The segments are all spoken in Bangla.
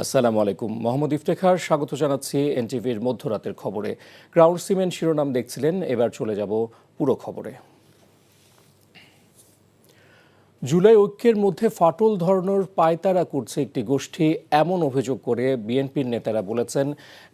আসসালামু আলাইকুম। মোহাম্মদ ইফতেখার স্বাগত জানাচ্ছি এনটিভির মধ্যরাতের খবরে। ক্রাউন সিমেন্ট শিরোনাম দেখছিলেন, এবার চলে যাব পুরো খবরে। জুলাই ঐক্যের মধ্যে ফাটল ধরানোর পায়তারা করছে একটি গোষ্ঠী, এমন অভিযোগ করে বিএনপির নেতারা বলেছেন,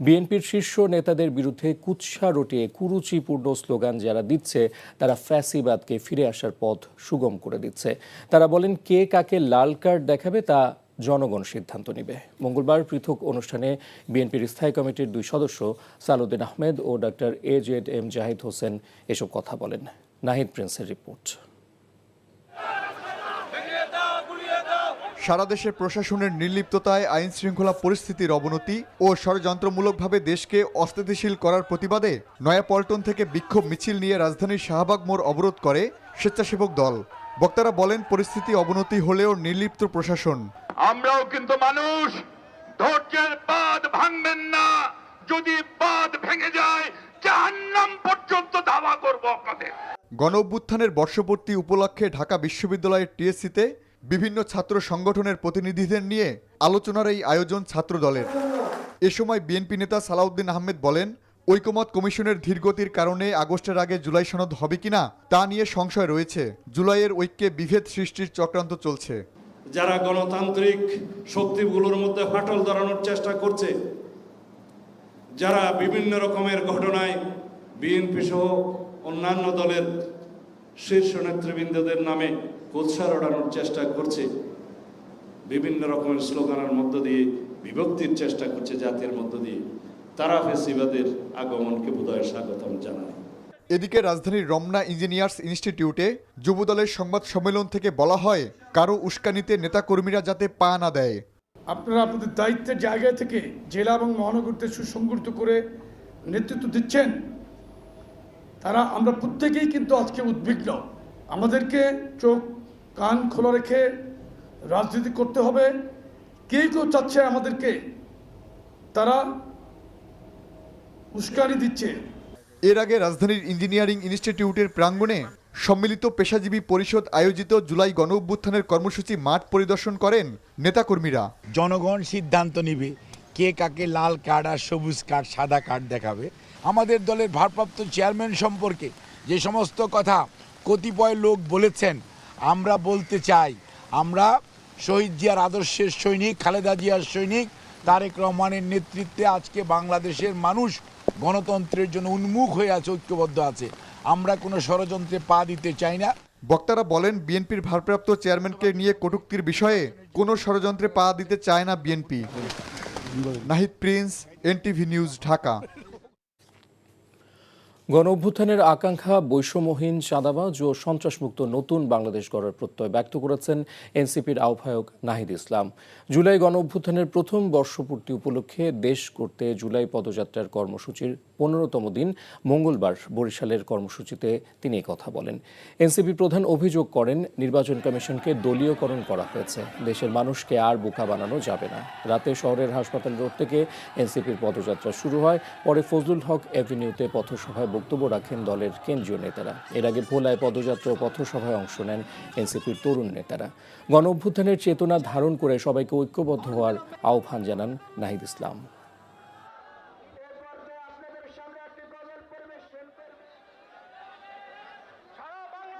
বিএনপির শীর্ষ নেতাদের বিরুদ্ধে কুৎসা রটিয়ে কুরুচিপূর্ণ স্লোগান যারা দিচ্ছে তারা ফ্যাসিবাদকে ফিরে আসার পথ সুগম করে দিচ্ছে। তারা বলেন, কে কাকে লাল কার্ড দেখাবে তা জনগণ সিদ্ধান্ত নেবে। মঙ্গলবার পৃথক অনুষ্ঠানে বিএনপির স্থায়ী কমিটির 2 সদস্য সালাউদ্দিন আহমেদ ও ডক্টর AJM জাহিদ হোসেন এসব কথা বলেন। নাহিদ প্রিন্সের রিপোর্ট। সারা দেশের প্রশাসনের নির্লিপ্ততায় আইন শৃঙ্খলা পরিস্থিতির অবনতি ও ষড়যন্ত্রমূলকভাবে দেশকে অস্থিতিশীল করার প্রতিবাদে নয়াপল্টন থেকে বিক্ষোভ মিছিল নিয়ে রাজধানীর শাহবাগ মোড় অবরোধ করে স্বেচ্ছাসেবক দল। বক্তারা বলেন, পরিস্থিতি অবনতি হলেও নির্লিপ্ত প্রশাসন। আমরাও কিন্তু মানুষ, ধৈর্যের বাঁধ ভাঙবেন না। যদি বাঁধ ভেঙে যায় জাহান্নাম পর্যন্ত ধাওয়া করব আপনাদের। গণ অভ্যুত্থানের বর্ষপূর্তি উপলক্ষে ঢাকা বিশ্ববিদ্যালয়ের টিএসসিতে বিভিন্ন ছাত্র সংগঠনের প্রতিনিধিদের নিয়ে আলোচনার এই আয়োজন ছাত্র দলের। এ সময় বিএনপি নেতা সালাউদ্দিন আহমেদ বলেন, ঐকমত্য কমিশনের ধীরগতির কারণে আগস্টের আগে জুলাই সনদ হবে কিনা তা নিয়ে সংশয় রয়েছে। জুলাইয়ের ঐক্যে বিভেদ সৃষ্টির চক্রান্ত চলছে। যারা গণতান্ত্রিক শক্তিগুলোর মধ্যে ফাটল ধরানোর চেষ্টা করছে, যারা বিভিন্ন রকমের ঘটনায় বিএনপি সহ অন্যান্য দলের শীর্ষ নেতৃবৃন্দদের নামে কুৎসা রটানোর চেষ্টা করছে, বিভিন্ন রকমের স্লোগানের মধ্য দিয়ে বিভক্তির চেষ্টা করছে জাতির মধ্য দিয়ে, তারা ফ্যাসিবাদের আগমনকে বোধহয় স্বাগতম জানায়। এদিকে রাজধানীর রমনা ইঞ্জিনিয়ার্স ইনস্টিটিউটে যুবদলের সংবাদ সম্মেলন থেকে বলা হয়, কারো উস্কানিতে নেতাকর্মীরা যাতে পা না দেয়। আপনারা আপনাদের দায়িত্বের জায়গা থেকে জেলা এবং মহানগরীতে সুসংগঠিত করে নেতৃত্ব দিচ্ছেন, তারা আমরা প্রত্যেকেই কিন্তু আজকে উদ্বিগ্ন। আমাদেরকে চোখ কান খোলা রেখে রাজনীতি করতে হবে। কেউ চাচ্ছে আমাদেরকে, তারা উস্কানি দিচ্ছে। এর আগে রাজধানীর ইঞ্জিনিয়ারিং ইনস্টিটিউটের প্রাঙ্গণে সম্মিলিত পেশাজীবী পরিষদ আয়োজিত জুলাই গণ অভ্যুত্থানের কর্মসূচি মাঠ পরিদর্শন করেন নেতাকর্মীরা। জনগণ সিদ্ধান্ত নিবে কে কাকে লাল কার্ড আর সবুজ কার্ড সাদা কার্ড দেখাবে। আমাদের দলের ভারপ্রাপ্ত চেয়ারম্যান সম্পর্কে যে সমস্ত কথা কতিপয় লোক বলেছেন, আমরা বলতে চাই, আমরা শহীদ জিয়ার আদর্শের সৈনিক, খালেদা জিয়ার সৈনিক, তারেক রহমানের নেতৃত্বে আজকে বাংলাদেশের মানুষ গণতন্ত্রের জন্য উন্মুখ হয়ে আছে, ঐক্যবদ্ধ আছে। আমরা কোনো ষড়যন্ত্রে পা দিতে চাই না। বক্তারা বলেন, বিএনপির ভারপ্রাপ্ত চেয়ারম্যানকে নিয়ে কটূক্তির বিষয়ে কোনো ষড়যন্ত্রে পা দিতে চায় না BNP. Nahid Prince, NTV news, Dhaka. গণ অভ্যুত্থানের আকাঙ্ক্ষা বৈষম্যহীন, চাঁদাবাজ ও সন্ত্রাসমুক্ত নতুন বাংলাদেশ গড়ার প্রত্যয় ব্যক্ত করেছেন এনসিপির আহ্বায়ক নাহিদ ইসলাম। জুলাই গণ অভ্যুত্থানের প্রথম বর্ষপূর্তি উপলক্ষে দেশ করতে জুলাই পদযাত্রার কর্মসূচির 15তম দিন মঙ্গলবার বরিশালের কর্মসূচিতে তিনি কথা বলেন। এনসিপি প্রধান অভিযোগ করেন, নির্বাচন কমিশনকে দলীয়করণ করা হয়েছে। দেশের মানুষকে আর বোকা বানানো যাবে না। রাতে শহরের হাসপাতাল রোড থেকে এনসিপির পদযাত্রা শুরু হয়। পরে ফজলুল হক এভিনিউতে পথসভায় বক্তব্য রাখেন দলের কেন্দ্রীয় নেতারা। এর আগে ভোলায় পদযাত্রা ও পথসভায় অংশ নেন এনসিপির তরুণ নেতারা। গণ অভ্যুত্থানের চেতনা ধারণ করে সবাইকে ঐক্যবদ্ধ হওয়ার আহ্বান জানান নাহিদ ইসলাম।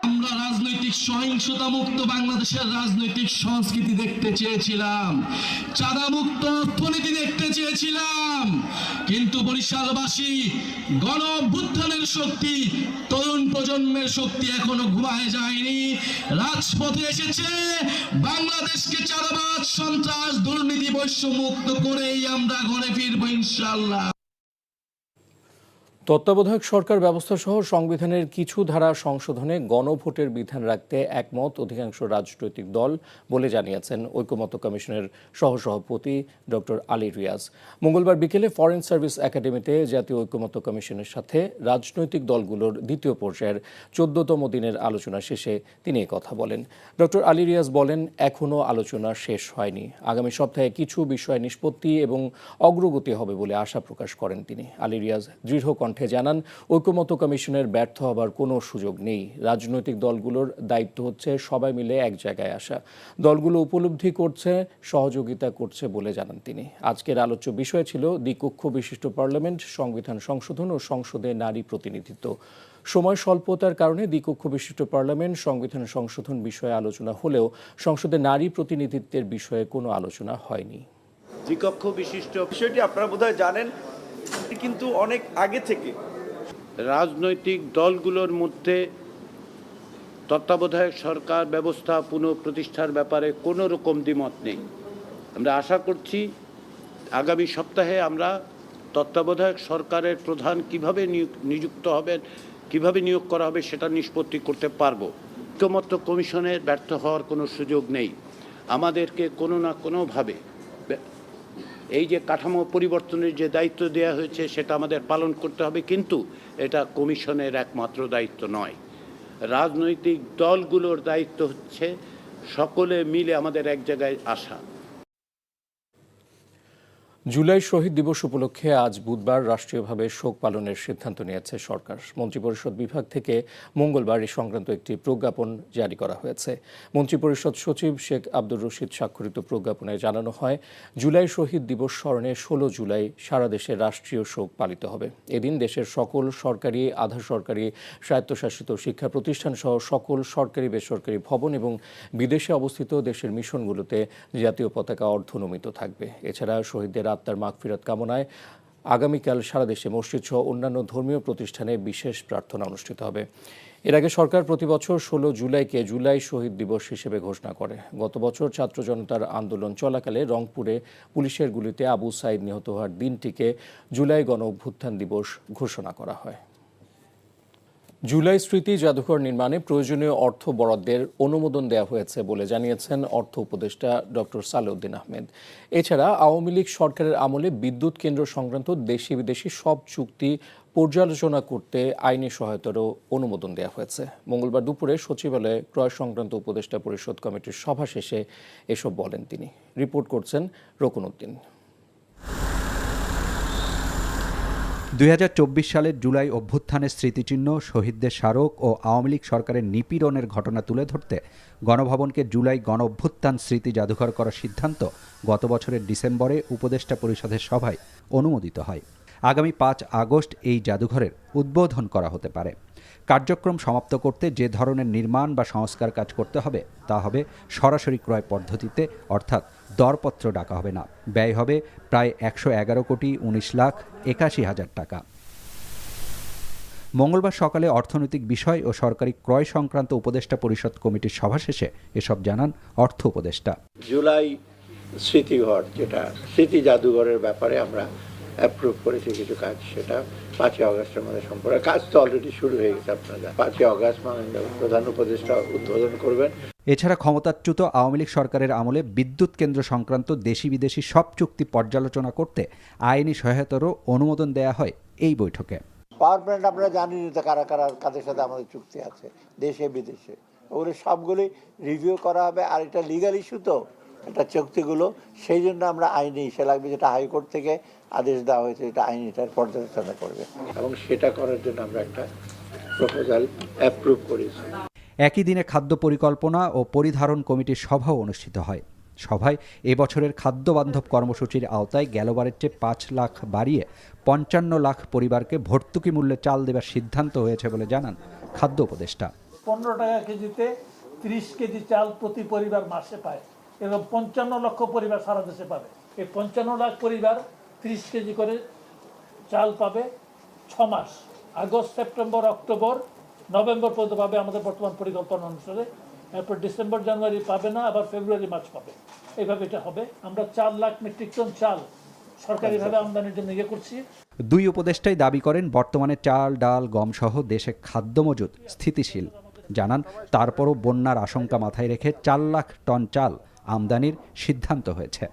আমরা রাজনৈতিক সহিংসতা মুক্ত বাংলাদেশের রাজনৈতিক সংস্কৃতি দেখতে চেয়েছিলাম, চাঁদা মুক্ত অর্থনীতি দেখতে চেয়েছিলাম, কিন্তু বরিশালবাসী গণ অভ্যুত্থানের শক্তি, তরুণ প্রজন্মের শক্তি এখনো ঘুমায় যায়নি। রাজপথে এসেছে। বাংলাদেশকে চাঁদাবাজ, সন্ত্রাস, দুর্নীতি, বৈষম্যমুক্ত করেই আমরা ঘরে ফিরবো ইনশাআল্লাহ। তত্ত্বাবধায়ক সরকার ব্যবস্থা সহ সংবিধানের কিছু ধারা সংশোধনে গণভোটের বিধান রাখতে একমত অধিকাংশ রাজনৈতিক দল বলে জানিয়েছেন ঐকমত্য কমিশনের সহসভাপতি ডক্টর আলী রিয়াজ। মঙ্গলবার বিকেলে ফরেন সার্ভিস একাডেমিতে জাতীয় ঐকমত্য কমিশনের সাথে রাজনৈতিক দলগুলোর দ্বিতীয় পর্যায়ের 14তম দিনের আলোচনা শেষে তিনি কথা বলেন। ডক্টর আলী রিয়াজ বলেন, এখনও আলোচনা শেষ হয়নি। আগামী সপ্তাহে কিছু বিষয় নিষ্পত্তি এবং অগ্রগতি হবে বলে আশা প্রকাশ করেন তিনি। আলী রিয়াজ দৃঢ় কণ্ঠে কণ্ঠে জানান, ঐকমত্য কমিশনের ব্যর্থ হবার কোনো সুযোগ নেই। রাজনৈতিক দলগুলোর দায়িত্ব হচ্ছে সবাই মিলে এক জায়গায় আসা। দলগুলো উপলব্ধি করছে, সহযোগিতা করছে বলে জানান তিনি। আজকের আলোচ্য বিষয় ছিল দ্বিকক্ষ বিশিষ্ট পার্লামেন্ট, সংবিধান সংশোধন ও সংসদে নারী প্রতিনিধিত্ব। সময় স্বল্পতার কারণে দ্বিকক্ষ বিশিষ্ট পার্লামেন্ট, সংবিধান সংশোধন বিষয়ে আলোচনা হলেও সংসদে নারী প্রতিনিধিত্বের বিষয়ে কোনো আলোচনা হয়নি। দ্বিকক্ষ বিশিষ্ট বিষয়টি আপনারা বোধহয় জানেন, কিন্তু অনেক আগে থেকে রাজনৈতিক দলগুলোর মধ্যে তত্ত্বাবধায়ক সরকার ব্যবস্থা পুনঃপ্রতিষ্ঠার ব্যাপারে কোনো রকম দ্বিমত নেই। আমরা আশা করছি আগামী সপ্তাহে আমরা তত্ত্বাবধায়ক সরকারের প্রধান কিভাবে নিযুক্ত হবেন, কিভাবে নিয়োগ করা হবে সেটা নিষ্পত্তি করতে পারব। ঐকমত্য কমিশনের ব্যর্থ হওয়ার কোনো সুযোগ নেই। আমাদেরকে কোনো না কোনোভাবে এই যে কাঠামো পরিবর্তনের যে দায়িত্ব দেওয়া হয়েছে সেটা আমাদের পালন করতে হবে, কিন্তু এটা কমিশনের একমাত্র দায়িত্ব নয়। রাজনৈতিক দলগুলোর দায়িত্ব হচ্ছে সকলে মিলে আমাদের এক জায়গায় আসা। জুলাই শহীদ দিবস উপলক্ষে আজ বুধবার রাষ্ট্রীয়ভাবে শোক পালনের সিদ্ধান্ত নিয়েছে সরকার। মন্ত্রিপরিষদ বিভাগ থেকে মঙ্গলবার এই সংক্রান্ত একটি প্রজ্ঞাপন জারি করা হয়েছে। মন্ত্রিপরিষদ সচিব শেখ আব্দুর রশিদ স্বাক্ষরিত প্রজ্ঞাপনে জানানো হয়, জুলাই শহীদ দিবস স্মরণে 16 জুলাই সারা দেশে রাষ্ট্রীয় শোক পালিত হবে। এদিন দেশের সকল সরকারি, আধা সরকারি, স্বায়ত্তশাসিত শিক্ষা প্রতিষ্ঠান সহ সকল সরকারি বেসরকারি ভবন এবং বিদেশে অবস্থিত দেশের মিশনগুলোতে জাতীয় পতাকা অর্ধনমিত থাকবে। এছাড়া শহীদদের আত্মার মাগফিরাত কামনায় আগামীকাল সারা দেশে মসজিদ সহ অন্যান্য ধর্মীয় প্রতিষ্ঠানে বিশেষ প্রার্থনা অনুষ্ঠিত হবে। এর আগে সরকার প্রতি বছর 16 জুলাইকে জুলাই শহীদ দিবস হিসেবে ঘোষণা করে। গত বছর ছাত্র জনতার আন্দোলন চলাকালে রংপুরে পুলিশের গুলিতে আবু সাইদ নিহত হওয়ার দিনটিকে জুলাই গণ অভ্যুত্থান দিবস ঘোষণা করা হয়। জুলাই স্মৃতি জাদুঘর নির্মাণে প্রয়োজনীয় অর্থ বরাদ্দের অনুমোদন দেওয়া হয়েছে বলে জানিয়েছেন অর্থ উপদেষ্টা ডক্টর সালেউদ্দিন আহমেদ। এছাড়া আওয়ামী লীগ সরকারের আমলে বিদ্যুৎ কেন্দ্র সংক্রান্ত দেশি বিদেশি সব চুক্তি পর্যালোচনা করতে আইনি সহায়তারও অনুমোদন দেওয়া হয়েছে। মঙ্গলবার দুপুরে সচিবালয়ে ক্রয় সংক্রান্ত উপদেষ্টা পরিষদ কমিটির সভা শেষে এসব বলেন তিনি। রিপোর্ট করছেন রকুনউদ্দিন। 2024 সালের জুলাই অভ্যুত্থানের স্মৃতিচিহ্ন, শহীদদের স্মারক ও আওয়ামী লীগ সরকারের নিপীড়নের ঘটনা তুলে ধরতে গণভবনকে জুলাই গণ অভ্যুত্থান স্মৃতি জাদুঘর করার সিদ্ধান্ত গত বছরের ডিসেম্বরে উপদেষ্টা পরিষদের সভায় অনুমোদিত হয়। আগামী 5 আগস্ট এই জাদুঘরের উদ্বোধন করা হতে পারে। কার্যক্রম সমাপ্ত করতে যে ধরনের নির্মাণ বা সংস্কার কাজ করতে হবে তা হবে সরাসরি ক্রয় পদ্ধতিতে, অর্থাৎ দরপত্র ডাকা হবে না। ব্যয় হবে প্রায় 111,19,81,000 টাকা। মঙ্গলবার সকালে অর্থনৈতিক বিষয় ও সরকারি ক্রয় সংক্রান্ত উপদেষ্টা পরিষদ কমিটির সভা শেষে এসব জানান অর্থ উপদেষ্টা। জুলাই স্মৃতিঘর, যেটা স্মৃতি জাদুঘরের ব্যাপারে আমরা অ্যাপ্রুভ করেছি কিছু কাজ, সেটা 5 আগস্টের মধ্যে সম্পূর্ণ। কাজ তো অলরেডি শুরু হয়ে গেছে। আপনারা 5 আগস্ট মাননীয় প্রধান উপদেষ্টা উদ্বোধন করবেন। এছাড়া ক্ষমতাচ্যুত আওয়ামী লীগ সরকারের আমলে বিদ্যুৎ কেন্দ্র সংক্রান্ত দেশি বিদেশি সব চুক্তি পর্যালোচনা করতে আইনি সহায়তারও অনুমোদন দেয়া হয় এই বৈঠকে। পাওয়ার প্ল্যান্ট আপনারা জানেন তো কারা কারা কাদের সাথে আমাদের চুক্তি আছে দেশে বিদেশে, ওগুলো সবগুলি রিভিউ করা হবে। আর এটা লিগাল ইস্যু তো, এটা চুক্তিগুলো, সেই জন্য আমরা আইনি ইস্যু লাগবে, যেটা হাইকোর্ট থেকে আদেশ দেওয়া হয়েছে, এটা আইন এটার পর্যালোচনা করবে এবং সেটা করার জন্য আমরা একটা প্রপোজাল অ্যাপ্রুভ করেছি। একই দিনে খাদ্য পরিকল্পনা ও পরিধারণ কমিটির সভাও অনুষ্ঠিত হয়। সভায় এবছরের খাদ্য বান্ধব কর্মসূচির আওতায় গেলবারের চেয়ে 5 লাখ বাড়িয়ে 55 লাখ পরিবারকে ভর্তুকি মূল্যে চাল দেওয়ার সিদ্ধান্ত হয়েছে বলে জানান খাদ্য উপদেষ্টা। 15 টাকা কেজিতে 30 কেজি চাল প্রতি পরিবার মাসে পায় এবং 55 লক্ষ পরিবার সারা দেশে পাবে। এই 55 লাখ পরিবার 30 কেজি করে চাল পাবে 6 মাস, আগস্ট, সেপ্টেম্বর, অক্টোবর, নভেম্বর পর্যন্ত পাবে আমাদের বর্তমান পরিকল্পনা অনুসারে। এরপর ডিসেম্বর, জানুয়ারি পাবে না, আবার ফেব্রুয়ারি, মার্চ পাবে। এইভাবে এটা হবে। আমরা 4 লাখ মেট্রিক টন চাল সরকারিভাবে আমদানির জন্য ইয়ে করছি। দুই উপদেষ্টাই দাবি করেন বর্তমানে চাল, ডাল, গম সহ দেশে খাদ্য মজুদ স্থিতিশীল। জানান তারপরও বন্যার আশঙ্কা মাথায় রেখে 4 লাখ টন চাল আমদানির সিদ্ধান্ত হয়েছে।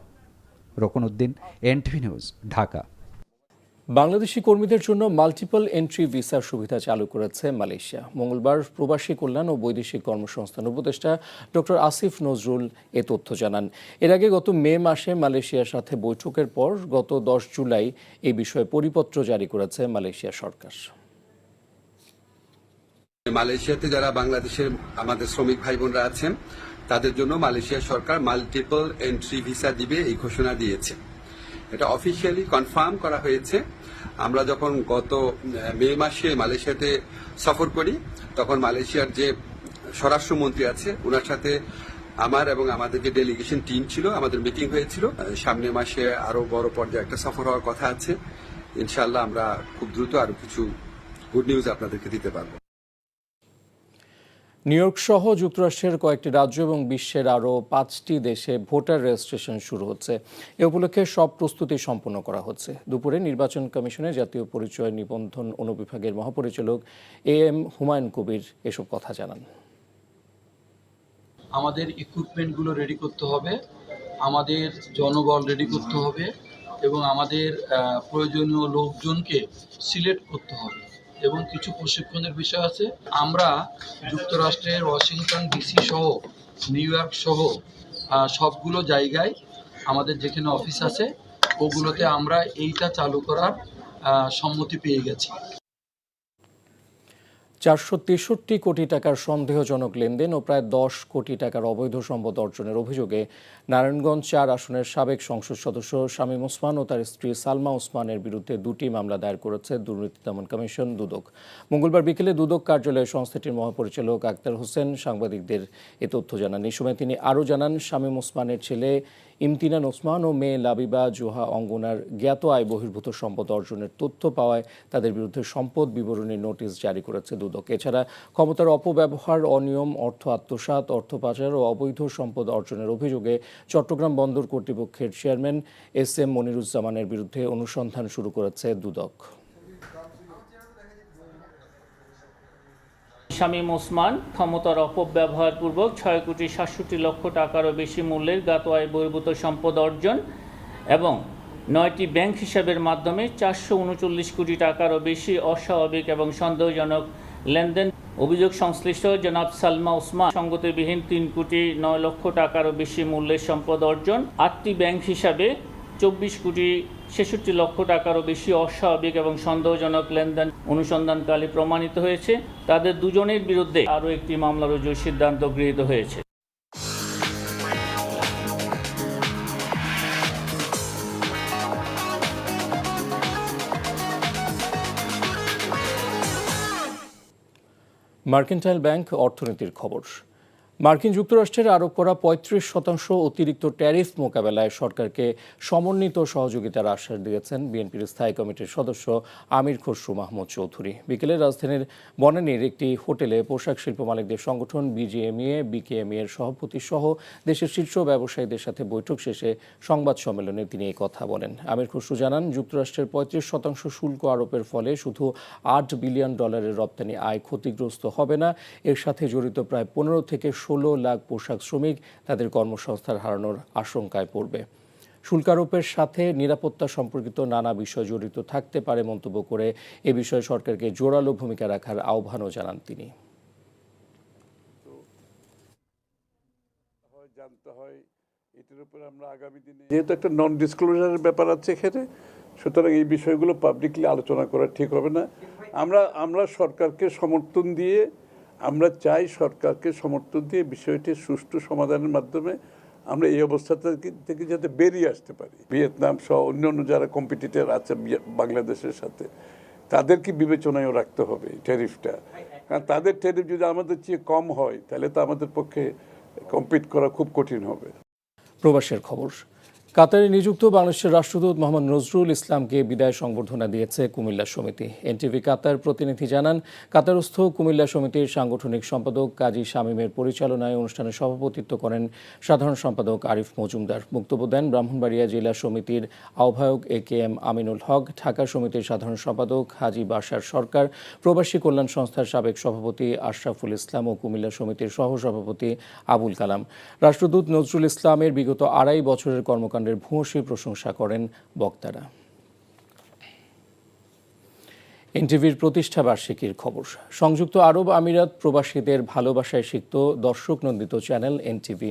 রকুনউদ্দিন, এনটিভি নিউজ, ঢাকা। বাংলাদেশি কর্মীদের জন্য মাল্টিপল এন্ট্রি ভিসার সুবিধা চালু করেছে মালয়েশিয়া। মঙ্গলবার প্রবাসী কল্যাণ ও বৈদেশিক কর্মসংস্থান উপদেষ্টা ডক্টর আসিফ নজরুল এ তথ্য জানান। এর আগে গত মে মাসে মালয়েশিয়ার সাথে বৈঠকের পর গত 10 জুলাই এই বিষয়ে পরিপত্র জারি করেছে মালয়েশিয়া সরকার। মালয়েশিয়াতে যারা বাংলাদেশের আমাদের শ্রমিক ভাই বোনরা আছেন তাদের জন্য মালয়েশিয়া সরকার মাল্টিপল এন্ট্রি ভিসা দিবে এই ঘোষণা দিয়েছে। এটা অফিসিয়ালি কনফার্ম করা হয়েছে। আমরা যখন গত মে মাসে মালয়েশিয়াতে সফর করি তখন মালয়েশিয়ার যে স্বরাষ্ট্রমন্ত্রী আছে ওনার সাথে আমার এবং আমাদের যে ডেলিগেশন টিম ছিল আমাদের মিটিং হয়েছিল। সামনের মাসে আরো বড় পর্যায়ে একটা সফর হওয়ার কথা আছে। ইনশাআল্লাহ আমরা খুব দ্রুত আরো কিছু গুড নিউজ আপনাদেরকে দিতে পারবো। নিউ ইয়র্ক সহ যুক্তরাষ্ট্রের কয়েকটি রাজ্য এবং বিশ্বের আরও 5টি দেশে ভোটার রেজিস্ট্রেশন শুরু হচ্ছে। এ উপলক্ষে সব প্রস্তুতি সম্পন্ন করা হচ্ছে। দুপুরে নির্বাচন কমিশনের জাতীয় পরিচয় নিবন্ধন অনুবিভাগের মহাপরিচালক AM হুমায়ুন কবির এসব কথা জানান। আমাদের ইকুইপমেন্টগুলো রেডি করতে হবে, আমাদের জনবল রেডি করতে হবে এবং আমাদের প্রয়োজনীয় লোকজনকে সিলেক্ট করতে হবে এবং কিছু প্রশিক্ষণের বিষয় আছে। আমরা যুক্তরাষ্ট্রের ওয়াশিংটন ডিসি সহ নিউ ইয়র্ক সহ সবগুলো জায়গায় আমাদের যেখানে অফিস আছে ওগুলোতে আমরা এইটা চালু করার সম্মতি পেয়ে গেছি। 463 কোটি টাকার সন্দেহজনক লেনদেন ও প্রায় 10 কোটি টাকার অবৈধ সম্পদ অর্জনের অভিযোগে নারায়ণগঞ্জ 4 আসনের সাবেক সংসদ সদস্য শামীম ওসমান ও তার স্ত্রী সালমা ওসমানের বিরুদ্ধে 2টি মামলা দায়ের করেছে দুর্নীতি দমন কমিশন দুদক। মঙ্গলবার বিকেলে দুদক কার্যালয়ে সংস্থাটির মহাপরিচালক আক্তার হোসেন সাংবাদিকদের এ তথ্য জানান। এই সময় তিনি আরও জানান, শামীম ওসমানের ছেলে ইমতিনান ওসমান ও মেয়ে লাবিবা জোহা অঙ্গনার জ্ঞাত আয় বহির্ভূত সম্পদ অর্জনের তথ্য পাওয়ায় তাদের বিরুদ্ধে সম্পদ বিবরণী নোটিশ জারি করেছে দুদক। এছাড়া ক্ষমতার অপব্যবহার, অনিয়ম, অর্থ আত্মসাৎ, অর্থ পাচার ও অবৈধ সম্পদ অর্জনের অভিযোগে চট্টগ্রাম বন্দর কর্তৃপক্ষের চেয়ারম্যান SM মনিরুজ্জামানের বিরুদ্ধে অনুসন্ধান শুরু করেছে দুদক। শামীম ওসমান ক্ষমতার অপব্যবহারপূর্বক 6,67,00,000 টাকারও বেশি মূল্যের জ্ঞাত আয় বহির্ভূত সম্পদ অর্জন এবং 9টি ব্যাংক হিসাবের মাধ্যমে 439 কোটি টাকারও বেশি অস্বাভাবিক এবং সন্দেহজনক লেনদেন। অভিযোগ সংশ্লিষ্ট জনাব সালমা ওসমান সঙ্গতিবিহীন 3,09,00,000 টাকারও বেশি মূল্যের সম্পদ অর্জন, 8টি ব্যাংক হিসাবে 24,66,00,000 টাকারও বেশি অস্বাভাবিক এবং সন্দেহজনক লেনদেন অনুসন্ধানকালে প্রমাণিত হয়েছে। তাদের দুজনের বিরুদ্ধে আরও একটি মামলা রুজুর সিদ্ধান্ত গৃহীত হয়েছে। মার্কেন্টাইল ব্যাংক অর্থনীতির খবর। মার্কিন যুক্তরাষ্ট্রের আরোপ করা 35% অতিরিক্ত ট্যারিফ মোকাবেলায় সরকারকে সমন্বিত সহযোগিতার আশ্বাস দিয়েছেন বিএনপির স্থায়ী কমিটির সদস্য আমির খসরু মাহমুদ চৌধুরী। বিকেলে রাজধানীর বনানীর একটি হোটেলে পোশাক শিল্প মালিকদের সংগঠন BGMEA, BKME এর সভাপতি সহ দেশের শীর্ষ ব্যবসায়ীদের সাথে বৈঠক শেষে সংবাদ সম্মেলনে তিনি এই কথা বলেন। আমির খসরু জানান, যুক্তরাষ্ট্রের 35% শুল্ক আরোপের ফলে শুধু $8 বিলিয়ন রপ্তানি আয় ক্ষতিগ্রস্ত হবে না, এর সাথে জড়িত প্রায় 15 থেকে 16 লাখ পোশাক শ্রমিক তাদের কর্মসংস্থান হারানোর আশঙ্কায় পড়বে। শুল্ক আরোপের সাথে নিরাপত্তা সম্পর্কিত নানা বিষয় জড়িত থাকতে পারে মন্তব্য করে এ বিষয়ে সরকারকে জোরালো ভূমিকা রাখার আহ্বানও জানান তিনি। জানতে হয় এটার উপর আমরা আগামী দিনে, যেহেতু একটা নন ডিসক্লোজারের ব্যাপার আছে এখানে, সুতরাং এই বিষয়গুলো পাবলিকলি আলোচনা করা ঠিক হবে না। আমরা সরকারকে সমর্থন দিয়ে, আমরা চাই সরকারকে সমর্থন দিয়ে বিষয়টি সুষ্ঠু সমাধানের মাধ্যমে আমরা এই অবস্থা থেকে যাতে বেরিয়ে আসতে পারি। ভিয়েতনাম সহ অন্যান্য যারা কম্পিটিটর আছে বাংলাদেশের সাথে, তাদেরকে বিবেচনায়ও রাখতে হবে ট্যারিফটা। কারণ তাদের ট্যারিফ যদি আমাদের চেয়ে কম হয় তাহলে তো আমাদের পক্ষে কম্পিট করা খুব কঠিন হবে। প্রবাসের খবর। কাতারে নিযুক্ত বাংলাদেশের রাষ্ট্রদূত মোহাম্মদ নজরুল ইসলামকে বিদায় সংবর্ধনা দিয়েছে কুমিল্লা সমিতি। এনটিভি কাতার প্রতিনিধি জানান, কাতারস্থ কুমিল্লা সমিতির সাংগঠনিক সম্পাদক কাজী শামীমের পরিচালনায় অনুষ্ঠানে সভাপতিত্ব করেন সাধারণ সম্পাদক আরিফ মজুমদার। বক্তব্য দেন ব্রাহ্মণবাড়িয়া জেলা সমিতির আহ্বায়ক AKM আমিনুল হক, ঢাকা সমিতির সাধারণ সম্পাদক হাজী বাশার সরকার, প্রবাসী কল্যাণ সংস্থার সাবেক সভাপতি আশরাফুল ইসলাম ও কুমিল্লা সমিতির সহসভাপতি আবুল কালাম। রাষ্ট্রদূত নজরুল ইসলামের বিগত 2.5 বছরের কর্মকাণ্ড ভূয়সী প্রশংসা করেন বক্তারা। এনটিভির প্রতিষ্ঠা বার্ষিকীর খবর। সংযুক্ত আরব আমিরাত প্রবাসীদের ভালোবাসায় সিক্ত দর্শক নন্দিত চ্যানেল এনটিভি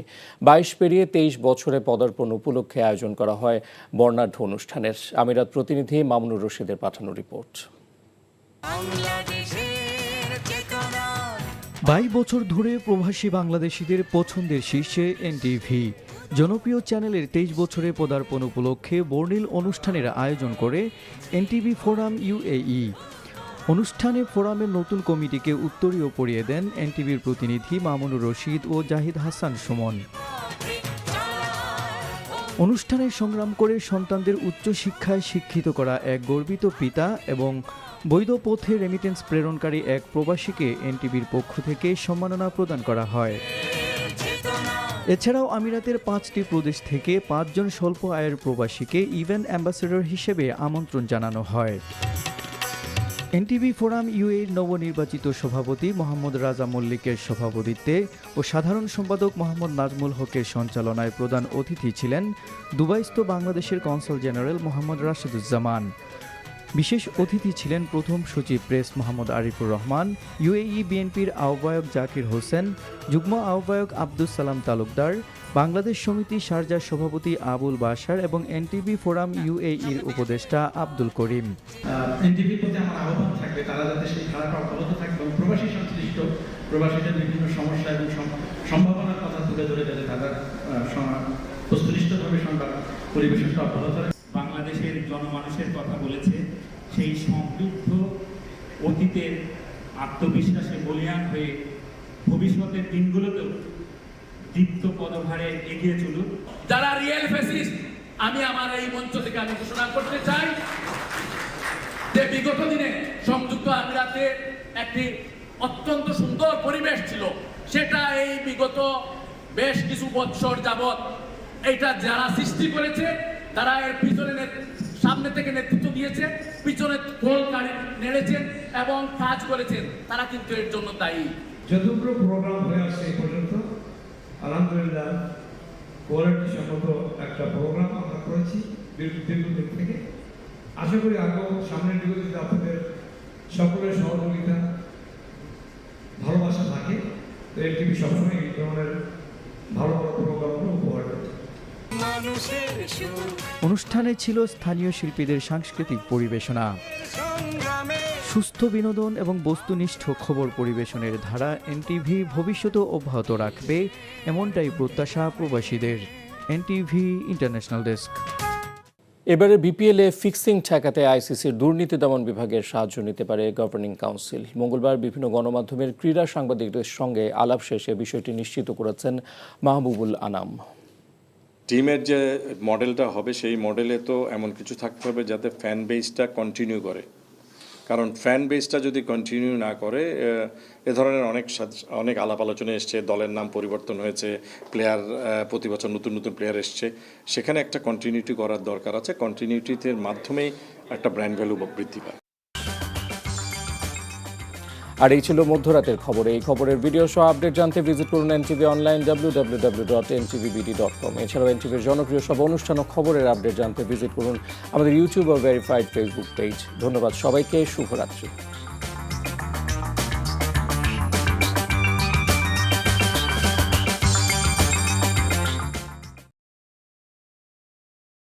22 পেরিয়ে 23 বছরে পদার্পণ উপলক্ষে আয়োজন করা হয় বর্ণাঢ্য অনুষ্ঠানের। আমিরাত প্রতিনিধি মামুনুর রশিদের পাঠানো রিপোর্ট। 22 বছর ধরে প্রবাসী বাংলাদেশিদের পছন্দের শীর্ষে এনটিভি। জনপ্রিয় চ্যানেলের 23 বছরে পদার্পণ উপলক্ষে বর্ণিল অনুষ্ঠানের আয়োজন করে এনটিভি ফোরাম UAE। অনুষ্ঠানে ফোরামের নতুন কমিটিকে উত্তরীয় পরিয়ে দেন এনটিভির প্রতিনিধি মামুনুর রশিদ ও জাহিদ হাসান সুমন। অনুষ্ঠানে সংগ্রাম করে সন্তানদের উচ্চশিক্ষায় শিক্ষিত করা এক গর্বিত পিতা এবং বৈধ পথে রেমিটেন্স প্রেরণকারী এক প্রবাসীকে এনটিভির পক্ষ থেকে সম্মাননা প্রদান করা হয়। এছাড়াও আমিরাতের 5টি প্রদেশ থেকে 5 জন স্বল্প আয়ের প্রবাসীকে ইভেন্ট অ্যাম্বাসেডর হিসেবে আমন্ত্রণ জানানো হয়। এনটিভি ফোরাম UAEর নবনির্বাচিত সভাপতি মোহাম্মদ রাজা মল্লিকের সভাপতিত্বে ও সাধারণ সম্পাদক মোহাম্মদ নাজমুল হকের সঞ্চালনায় প্রধান অতিথি ছিলেন দুবাইস্থ বাংলাদেশের কনসাল জেনারেল মোহাম্মদ রাশেদুজ্জামান। বিশেষ অতিথি ছিলেন প্রথম সচিব প্রেস মোহাম্মদ আরিফুর রহমান, UAE বিএনপির আহ্বায়ক জাকির হোসেন, যুগ্ম আহ্বায়ক আব্দুস সালাম তালুকদার, বাংলাদেশ সমিতি শারজার সভাপতি আবুল বাশার এবং এনটিভি ফোরাম UAEর উপদেষ্টা আব্দুল করিম। এনটিভির প্রতি আমার আহ্বান থাকবে তারা যাতে সেই ধারাটা অব্যাহত থাকবে এবং প্রবাসী সংশ্লিষ্ট প্রবাসীদের বিভিন্ন সমস্যা এবং সম্ভাবনার কথা তুলে ধরে যাতে তাদের বস্তুনিষ্ঠভাবে সংবাদ পরিবেশনটা অব্যাহত থাকে। বাংলাদেশের জনমানুষের কথা বলেছে, সেই সমৃদ্ধ অতীতের আত্মবিশ্বাসে বলিয়ান হয়ে ভবিষ্যতের দিনগুলোতেও দীপ্ত পদভারে এগিয়ে চলুক। যারা রিয়েল ফেসিস্ট, আমি আমার এই মঞ্চ থেকে আমি ঘোষণা করতে চাই যে বিগত দিনে সংযুক্ত আমিরাতে একটি অত্যন্ত সুন্দর পরিবেশ ছিল, সেটা এই বিগত বেশ কিছু বৎসর যাবৎ এটা যারা সৃষ্টি করেছে তারা এর পিছনে সামনে থেকে নেতৃত্ব দিয়েছে, পিছনে কোল নেড়েছেন এবং কাজ করেছেন, তারা কিন্তু এর জন্য দায়ী। যতগুলো প্রোগ্রাম হয়ে আসছে এই পর্যন্ত আলহামদুলিল্লাহ কোয়ালিটি সম্মত একটা প্রোগ্রাম আমরা করেছি দীর্ঘদিন থেকে। আশা করি আগেও সামনের দিকে যদি আপনাদের সকলের সহযোগিতা ভালোবাসা থাকে তো এনটিভি সবসময় এই ধরনের ভালো ভালো প্রোগ্রামগুলো উপহার দেবে। অনুষ্ঠানে ছিল স্থানীয় শিল্পীদের সাংস্কৃতিক পরিবেশনা, সুস্থ বিনোদন এবং বস্তুনিষ্ঠ খবর পরিবেশনের ধারা এনটিভি ভবিষ্যতেও অব্যাহত রাখবে, এমনটাই প্রত্যাশা প্রবাসীদের। NTV international desk. এবারে বিপিএলে ফিক্সিং ঠেকাতে আইসিসির দুর্নীতি দমন বিভাগের সাহায্য নিতে পারে গভর্নিং কাউন্সিল। মঙ্গলবার বিভিন্ন গণমাধ্যমের ক্রীড়া সাংবাদিকদের সঙ্গে আলাপ শেষে বিষয়টি নিশ্চিত করেছেন মাহবুবুল আনাম। টিমের যে মডেলটা হবে সেই মডেলে তো এমন কিছু থাকতে হবে যাতে ফ্যান বেসটা কন্টিনিউ করে, কারণ ফ্যান বেসটা যদি কন্টিনিউ না করে এ ধরনের অনেক আলাপ আলোচনা এসছে, দলের নাম পরিবর্তন হয়েছে, প্লেয়ার প্রতি বছর নতুন নতুন প্লেয়ার এসছে, সেখানে একটা কন্টিনিউটি করার দরকার আছে। কন্টিনিউটির মাধ্যমেই একটা ব্র্যান্ড ভ্যালু বৃদ্ধি পায়। আর এই ছিল মধ্যরাতের খবর। এই খবরের ভিডিও সহ আপডেট জানতে ভিজিট করুন এনটিভি অনলাইন www.ntvbd.com। এছাড়াও এনটিভির জনপ্রিয় সব অনুষ্ঠান ও খবরের আপডেট জানতে ভিজিট করুন আমাদের ইউটিউব ও ভেরিফাইড ফেসবুক পেজ। ধন্যবাদ সবাইকে, শুভরাত্রি।